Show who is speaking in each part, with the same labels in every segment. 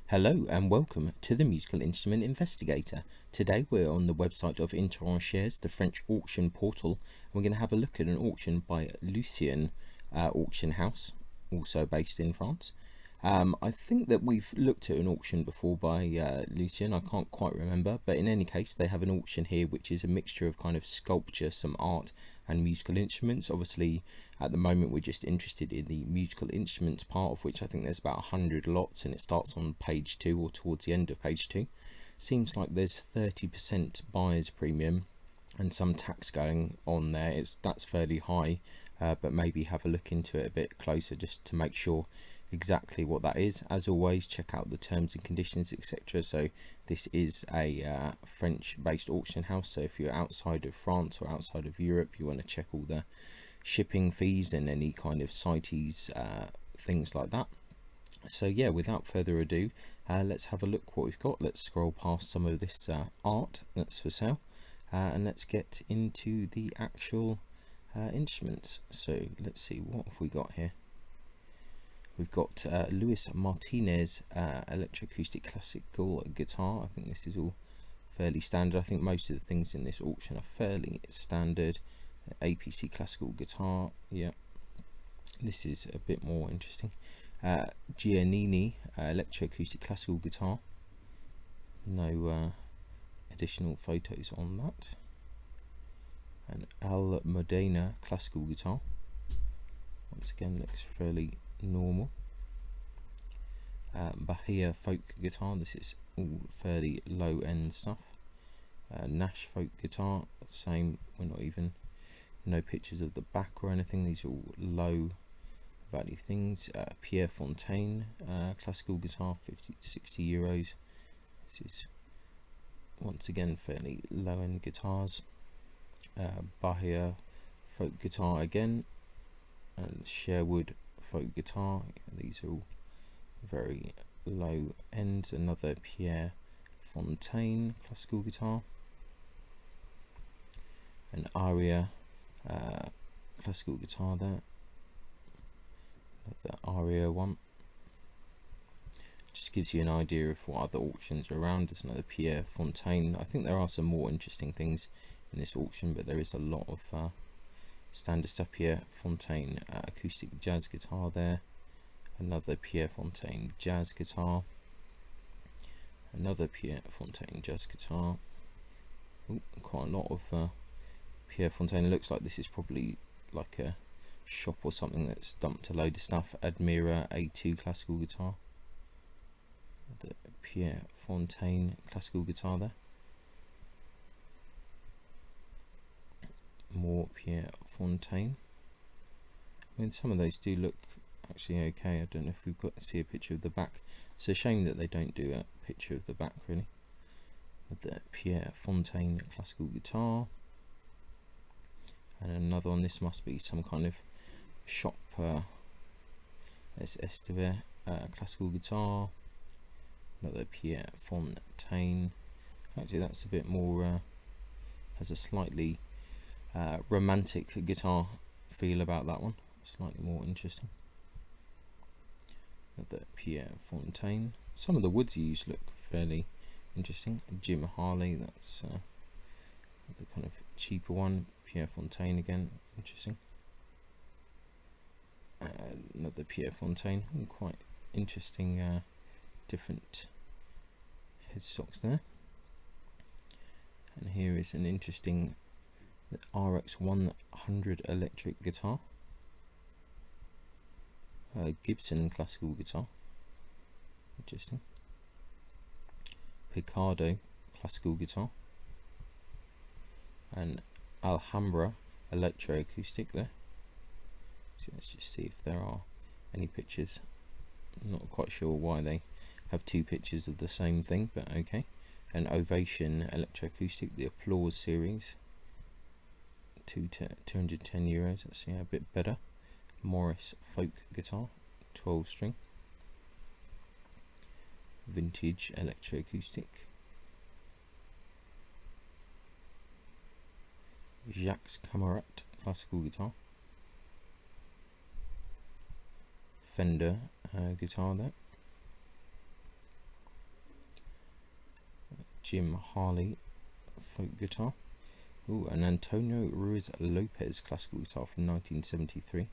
Speaker 1: Hello and welcome to the Musical Instrument Investigator. Today we're on the website of Interauctions, the French auction portal. We're going to have a look at an auction by Lucien Auction House, also based in France. I think that we've looked at an auction before by Lucien, I can't quite remember, but in any case they have an auction here which is a mixture of kind of sculpture, some art and musical instruments. Obviously at the moment we're just interested in the musical instruments part, of which I think there's about 100 lots, and it starts on page 2 or towards the end of page 2. Seems like there's 30% buyer's premium and some tax going on there. That's fairly high, but maybe have a look into it a bit closer just to make sure exactly what that is. As always, check out the terms and conditions, etc. So this is a French based auction house, so if you're outside of France or outside of Europe, you want to check all the shipping fees and any kind of CITES, things like that. So yeah, without further ado, let's have a look what we've got. Let's scroll past some of this art that's for sale, and let's get into the actual instruments. So let's see, what have we got here? We've got Luis Martinez electroacoustic classical guitar. I think this is all fairly standard. I think most of the things in this auction are fairly standard. APC classical guitar, yeah, this is a bit more interesting. Giannini electroacoustic classical guitar, no additional photos on that. And Al Modena classical guitar, once again looks fairly normal. Bahia folk guitar, this is all fairly low end stuff. Nash folk guitar, same, we're not even, no pictures of the back or anything, these are all low value things. Pierre Fontaine classical guitar, 50 to 60 euros. This is once again fairly low end guitars. Bahia folk guitar again, and Sherwood folk guitar, these are all very low end. Another Pierre Fontaine classical guitar, an Aria classical guitar there, another Aria one. Just gives you an idea of what other auctions are around. There's another Pierre Fontaine. I think there are some more interesting things in this auction, but there is a lot of standard stuff. Pierre Fontaine acoustic jazz guitar there, another Pierre Fontaine jazz guitar, another Pierre Fontaine jazz guitar. Ooh, quite a lot of Pierre Fontaine. It looks like this is probably like a shop or something that's dumped a load of stuff. Admira A2 classical guitar, the Pierre Fontaine classical guitar there. More Pierre Fontaine. I mean, some of those do look actually okay. I don't know if we've got to see a picture of the back. It's a shame that they don't do a picture of the back, really. The Pierre Fontaine classical guitar, and another one. This must be some kind of shop. It's Esteve classical guitar. Another Pierre Fontaine. Actually, that's a bit more. Has a slightly romantic guitar feel about that one. Slightly more interesting. Another Pierre Fontaine. Some of the woods used look fairly interesting. Jim Harley, that's the kind of cheaper one. Pierre Fontaine again, interesting. Another Pierre Fontaine, quite interesting different headstocks there. And here is an interesting RX 100 electric guitar. Gibson classical guitar, interesting. Picardo classical guitar, and Alhambra electroacoustic there. So let's just see if there are any pictures. I'm not quite sure why they have two pictures of the same thing, but okay. An Ovation electroacoustic, the Applause series, 210 euros. That's a bit better. Morris folk guitar, 12 string. Vintage electroacoustic. Jacques Camerat classical guitar. Fender guitar there. Jim Harley folk guitar. Ooh, an Antonio Ruiz Lopez classical guitar from 1973.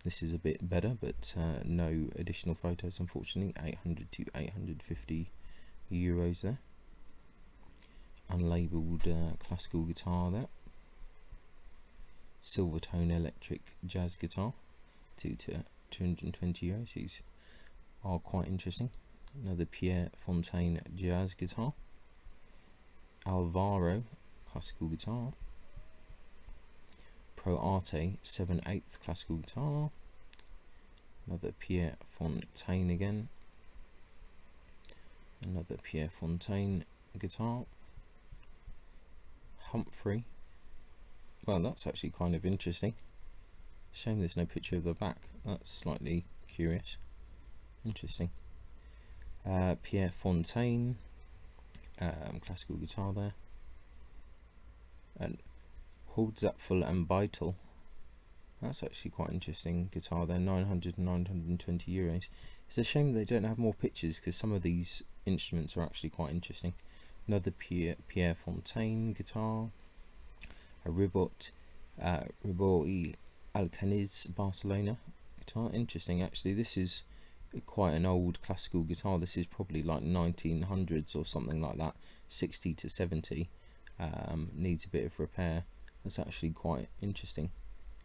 Speaker 1: This is a bit better, but no additional photos, unfortunately. 800 to 850 euros there. Unlabeled classical guitar there. Silvertone electric jazz guitar, 220 euros. These are quite interesting. Another Pierre Fontaine jazz guitar. Alvaro classical guitar. Pro Arte 7/8 classical guitar. Another Pierre Fontaine again. Another Pierre Fontaine guitar. Humphrey. Well, that's actually kind of interesting. Shame there's no picture of the back. That's slightly curious. Interesting. Pierre Fontaine, classical guitar there. And Holdzapfel and Beitel. That's actually quite interesting guitar there. 900 and 920 euros. It's a shame they don't have more pictures, because some of these instruments are actually quite interesting. Another Pierre Fontaine guitar. A Ribot Riboi Alcaniz Barcelona guitar. Interesting, actually. This is quite an old classical guitar. This is probably like 1900s or something like that. 60 to 70. Needs a bit of repair. That's actually quite interesting.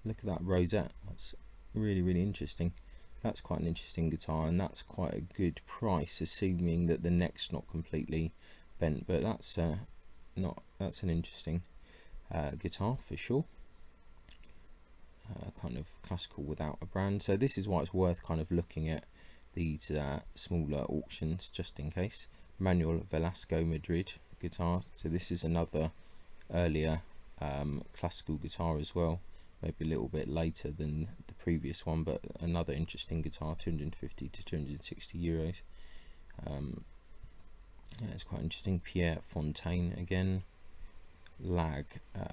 Speaker 1: Look at that rosette. That's really interesting. That's quite an interesting guitar, and that's quite a good price, assuming that the neck's not completely bent. But that's that's an interesting guitar for sure. Kind of classical without a brand. So this is why it's worth kind of looking at these smaller auctions, just in case. Manuel Velasco Madrid guitar. So this is another earlier classical guitar as well, maybe a little bit later than the previous one, but another interesting guitar. 250 to 260 euros. Yeah, it's quite interesting. Pierre Fontaine again. Lag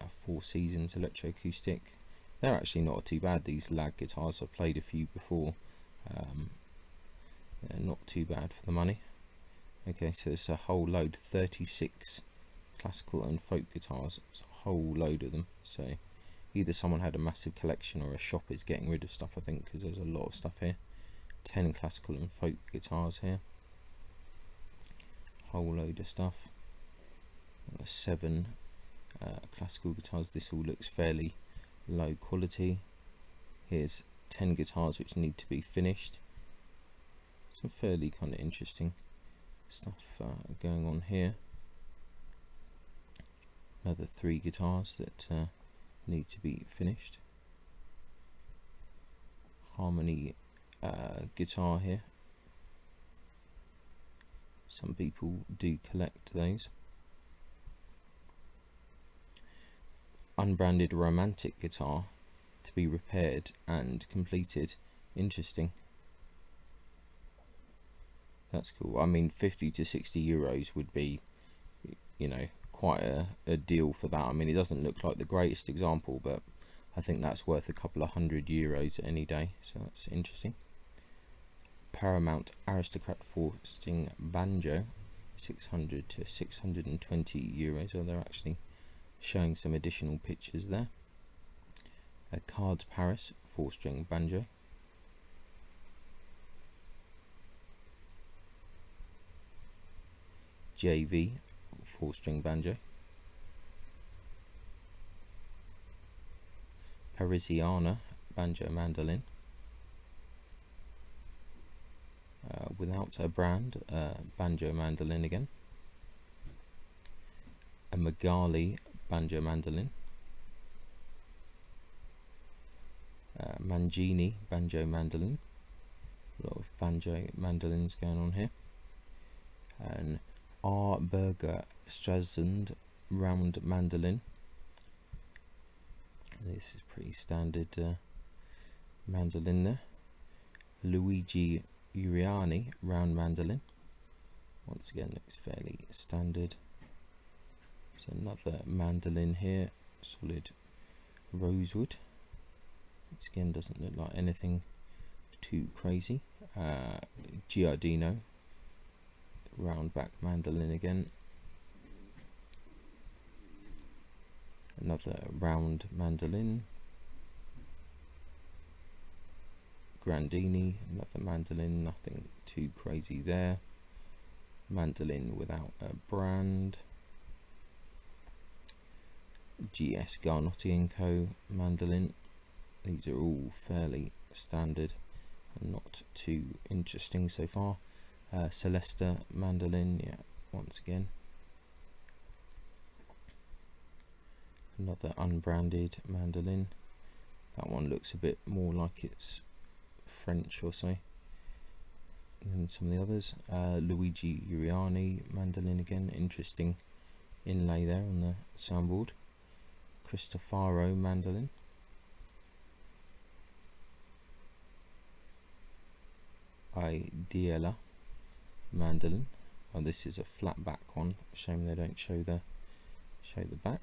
Speaker 1: 4 Seasons electroacoustic. They're actually not too bad, these Lag guitars. I've played a few before. They're not too bad for the money. Okay, so it's a whole load, 36 classical and folk guitars. It's a whole load of them. So either someone had a massive collection, or a shop is getting rid of stuff, I think, because there's a lot of stuff here. 10 classical and folk guitars here. Whole load of stuff. 7 classical guitars. This all looks fairly low quality. Here's 10 guitars which need to be finished. Some fairly kind of interesting stuff going on here. Another 3 guitars that need to be finished. Harmony guitar here. Some people do collect those. Unbranded romantic guitar to be repaired and completed. Interesting. That's cool. I mean, 50 to 60 euros would be, you know, quite a deal for that. I mean, it doesn't look like the greatest example, but I think that's worth a couple of €100 any day. So that's interesting. Paramount Aristocrat 4-string banjo, 600 to 620 euros. Oh, they're actually showing some additional pictures there. A Cards Paris 4-string banjo. JV 4-string banjo. Parisiana banjo mandolin. Without a brand, banjo mandolin again. A Magali banjo mandolin. Mangini banjo mandolin. A lot of banjo mandolins going on here. And R. Berger Stralsund round mandolin. This is pretty standard mandolin there. Luigi Uriani round mandolin. Once again, looks fairly standard. There's another mandolin here, solid rosewood. Once again, doesn't look like anything too crazy. Giardino round back mandolin again. Another round mandolin. Grandini, another mandolin, nothing too crazy there. Mandolin without a brand. GS Garnotti & Co. mandolin. These are all fairly standard and not too interesting so far. Celesta Mandolin, yeah, once again. Another unbranded mandolin. That one looks a bit more like it's French or so than some of the others. Luigi Uriani mandolin again, interesting inlay there on the soundboard. Christopharo Mandolin. Ideala Mandolin. Oh, this is a flat back one. Shame they don't show the back.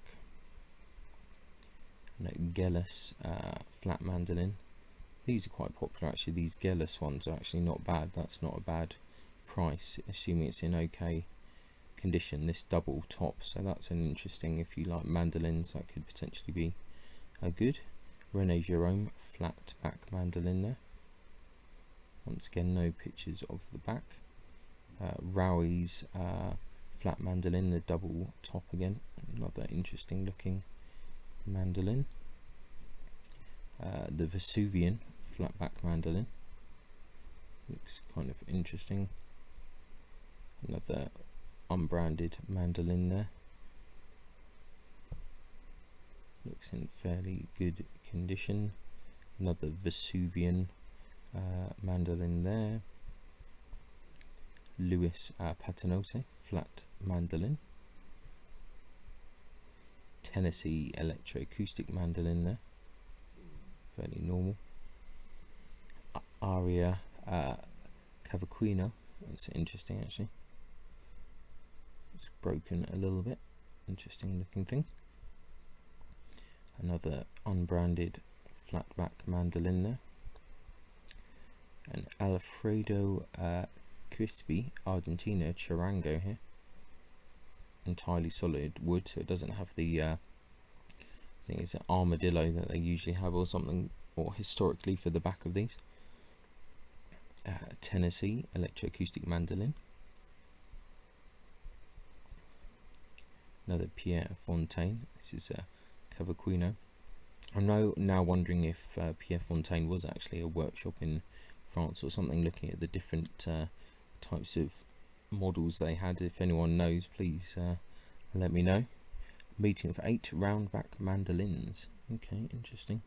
Speaker 1: No, Gellus flat mandolin. These are quite popular actually. These Gellus ones are actually not bad. That's not a bad price, assuming it's in okay condition. This double top, so that's an interesting, if you like mandolins, that could potentially be good. René Jerome flat back mandolin there. Once again, no pictures of the back. Rowie's flat mandolin, the double top again, another interesting looking mandolin. The Vesuvian flat back mandolin, looks kind of interesting. Another unbranded mandolin there, looks in fairly good condition. Another Vesuvian mandolin there. Luis Paternotte flat mandolin. Tennessee electroacoustic mandolin there, fairly normal. Aria Cavaquinho, that's interesting actually. It's broken a little bit, interesting looking thing. Another unbranded flat back mandolin there. And Alfredo Crispy Argentina Charango here. Entirely solid wood, so it doesn't have the I think it's an armadillo that they usually have or something, or historically for the back of these. Tennessee electroacoustic mandolin. Another Pierre Fontaine. This is a Cavaquinho. I'm now wondering if Pierre Fontaine was actually a workshop in France or something, looking at the different types of models they had. If anyone knows, please let me know. Meeting for 8 round back mandolins. Okay, interesting.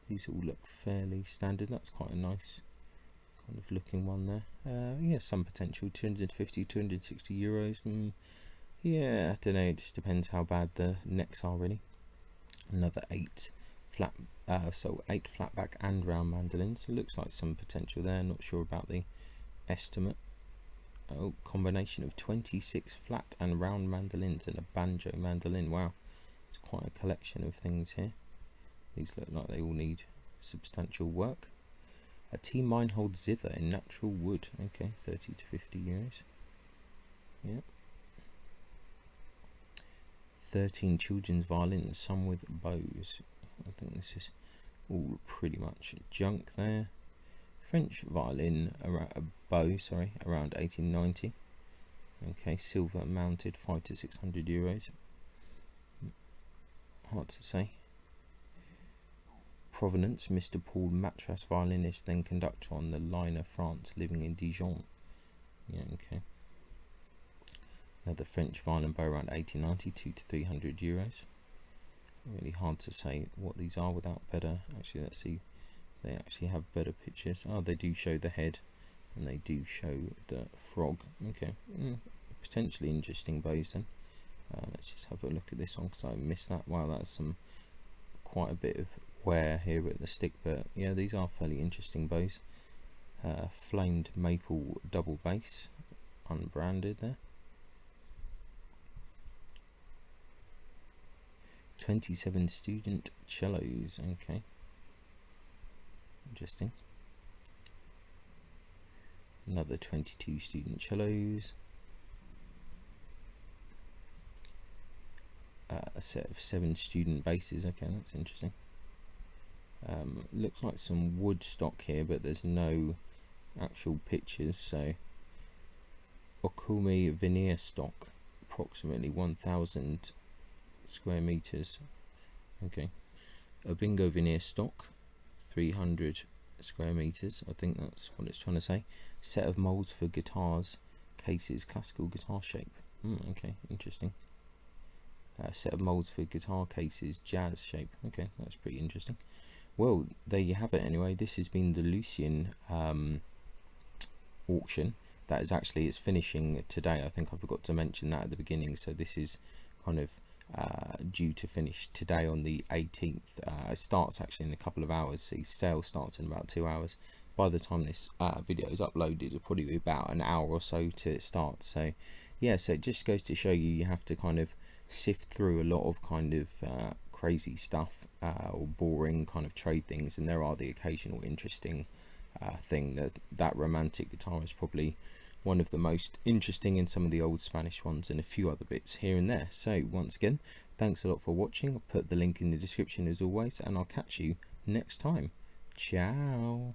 Speaker 1: These all look fairly standard. That's quite a nice kind of looking one there. Yeah, some potential. 250, 260 euros. Yeah, I don't know, it just depends how bad the necks are really. Another 8 flat, so 8 flat back and round mandolins. So it looks like some potential there. Not sure about the estimate. Oh, combination of 26 flat and round mandolins and a banjo mandolin. Wow, it's quite a collection of things here. These look like they all need substantial work. A T Meinhold zither in natural wood. Okay, 30 to 50 euros. Yep. 13 children's violins, some with bows. I think this is all pretty much junk there. French violin, a bow, sorry, around 1890. Okay, silver mounted, 500 to 600 euros. Hard to say. Provenance, Mr. Paul Matras, violinist, then conductor on the liner France, living in Dijon. Yeah, okay. Another French violin bow around 1890, 200 to 300 euros. Really hard to say what these are without better. Actually, let's see. They actually have better pictures. Oh, they do show the head and they do show the frog. Okay, potentially interesting bows then. Let's just have a look at this one because I missed that. Wow, that's quite a bit of wear here at the stick, but yeah, these are fairly interesting bows. Flamed maple double bass, unbranded there. 27 student cellos. Okay, interesting. Another 22 student cellos. a set of 7 student basses. Okay, that's interesting. Looks like some wood stock here, but there's no actual pictures. So Okumi veneer stock, approximately 1,000 square meters. Okay. A bingo veneer stock, 300 square meters. I think that's what it's trying to say. Set of molds for guitars, cases, classical guitar shape. Okay, interesting. Set of molds for guitar cases, jazz shape. Okay, that's pretty interesting. Well, there you have it anyway. This has been the Lucien auction. That is actually, it's finishing today. I think I forgot to mention that at the beginning. So this is kind of due to finish today on the 18th. It starts actually in a couple of hours. The sale starts in about 2 hours. By the time this video is uploaded, it'll probably be about an hour or so till it starts. So yeah, so it just goes to show you have to kind of sift through a lot of kind of crazy stuff or boring kind of trade things, and there are the occasional interesting thing. That romantic guitar is probably one of the most interesting in some of the old Spanish ones, and a few other bits here and there. So once again, thanks a lot for watching. I'll put the link in the description as always, and I'll catch you next time. Ciao.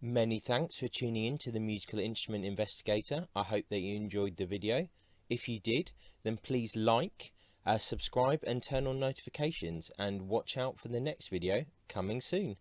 Speaker 1: Many thanks for tuning in to the Musical Instrument Investigator. I hope that you enjoyed the video. If you did, then please like, subscribe and turn on notifications, and watch out for the next video coming soon.